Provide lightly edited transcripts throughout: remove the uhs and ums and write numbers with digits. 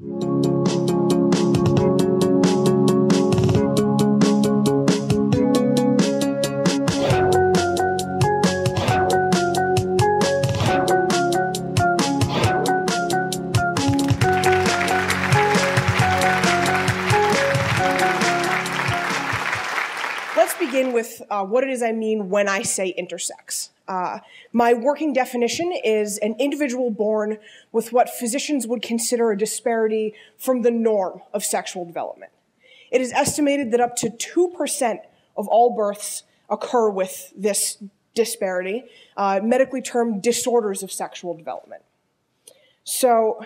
Let's begin with what it is I mean when I say intersex. My working definition is an individual born with what physicians would consider a disparity from the norm of sexual development. It is estimated that up to 2% of all births occur with this disparity, medically termed disorders of sexual development. So,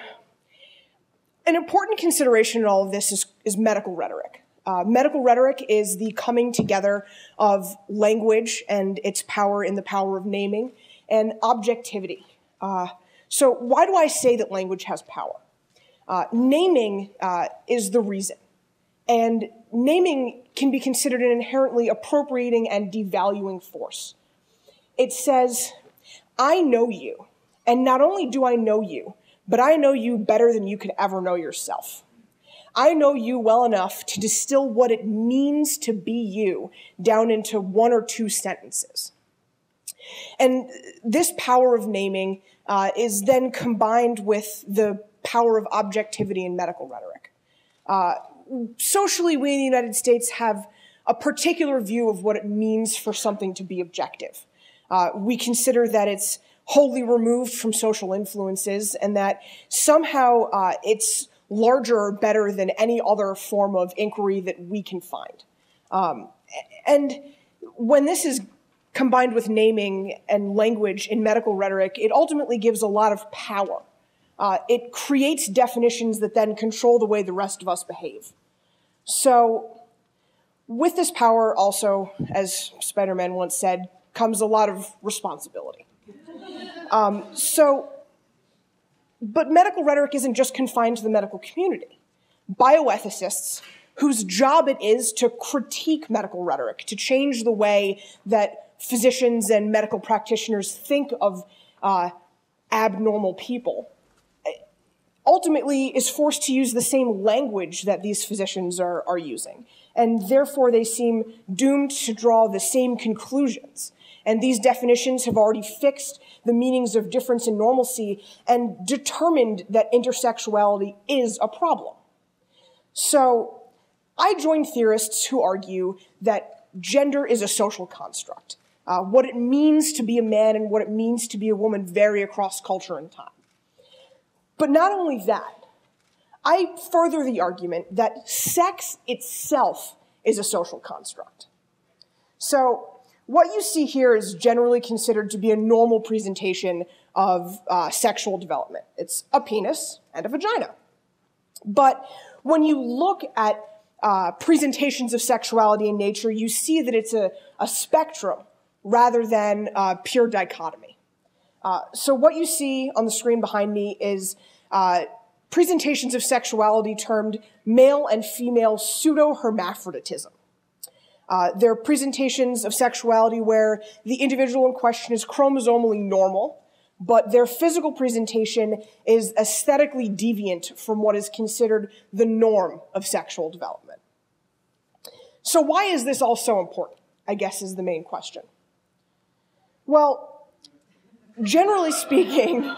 an important consideration in all of this is medical rhetoric. Medical rhetoric is the coming together of language and its power in the power of naming and objectivity. So why do I say that language has power? Naming is the reason. And naming can be considered an inherently appropriating and devaluing force. It says, I know you, and not only do I know you, but I know you better than you could ever know yourself. I know you well enough to distill what it means to be you down into one or two sentences. And this power of naming is then combined with the power of objectivity in medical rhetoric. Socially, we in the United States have a particular view of what it means for something to be objective. We consider that it's wholly removed from social influences and that somehow it's larger or better than any other form of inquiry that we can find. And when this is combined with naming and language in medical rhetoric, it ultimately gives a lot of power. It creates definitions that then control the way the rest of us behave. So with this power also, as Spider-Man once said, comes a lot of responsibility. But medical rhetoric isn't just confined to the medical community. Bioethicists, whose job it is to critique medical rhetoric, to change the way that physicians and medical practitioners think of abnormal people, ultimately is forced to use the same language that these physicians are using. And therefore, they seem doomed to draw the same conclusions. And these definitions have already fixed the meanings of difference and normalcy and determined that intersexuality is a problem. So I join theorists who argue that gender is a social construct. What it means to be a man and what it means to be a woman vary across culture and time. But not only that, I further the argument that sex itself is a social construct. So what you see here is generally considered to be a normal presentation of sexual development. It's a penis and a vagina. But when you look at presentations of sexuality in nature, you see that it's a spectrum rather than pure dichotomy. So what you see on the screen behind me is presentations of sexuality termed male and female pseudo-hermaphroditism. They're presentations of sexuality where the individual in question is chromosomally normal, but their physical presentation is aesthetically deviant from what is considered the norm of sexual development. So why is this all so important, I guess, is the main question. Well, generally speaking,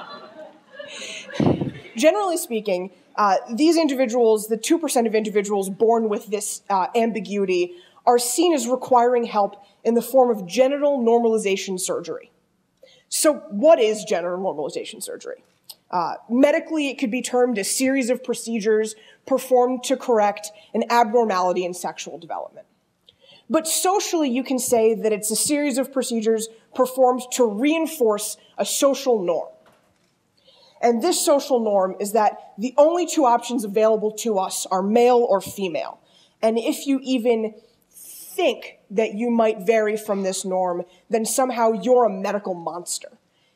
these individuals, the 2% of individuals born with this ambiguity, are seen as requiring help in the form of genital normalization surgery. So what is genital normalization surgery? Medically, it could be termed a series of procedures performed to correct an abnormality in sexual development. But socially, you can say that it's a series of procedures performed to reinforce a social norm. And this social norm is that the only two options available to us are male or female. And if you even think that you might vary from this norm, then somehow you're a medical monster.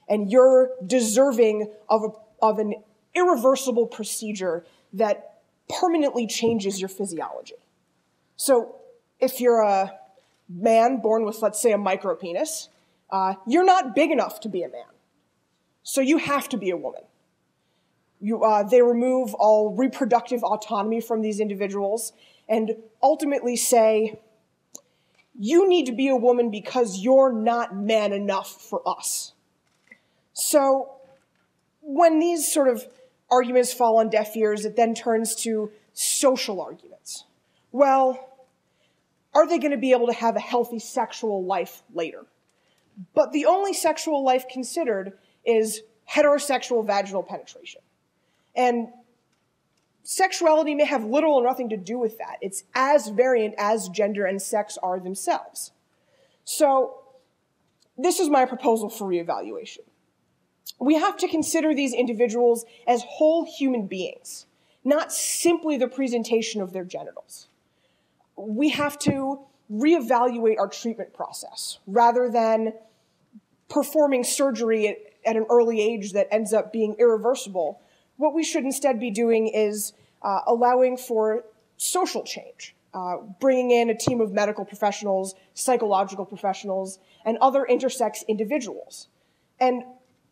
And you're deserving of an irreversible procedure that permanently changes your physiology. So if you're a man born with, let's say, a micropenis, you're not big enough to be a man. So you have to be a woman. They remove all reproductive autonomy from these individuals and ultimately say, you need to be a woman because you're not man enough for us. So when these sort of arguments fall on deaf ears, it then turns to social arguments. Well, are they going to be able to have a healthy sexual life later? But the only sexual life considered is heterosexual vaginal penetration. And sexuality may have little or nothing to do with that. It's as variant as gender and sex are themselves. So this is my proposal for reevaluation. We have to consider these individuals as whole human beings, not simply the presentation of their genitals. We have to reevaluate our treatment process rather than performing surgery at an early age that ends up being irreversible. What we should instead be doing is allowing for social change, bringing in a team of medical professionals, psychological professionals, and other intersex individuals. And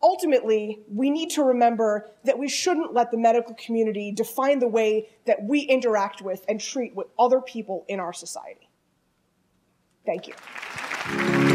ultimately, we need to remember that we shouldn't let the medical community define the way that we interact with and treat with other people in our society. Thank you.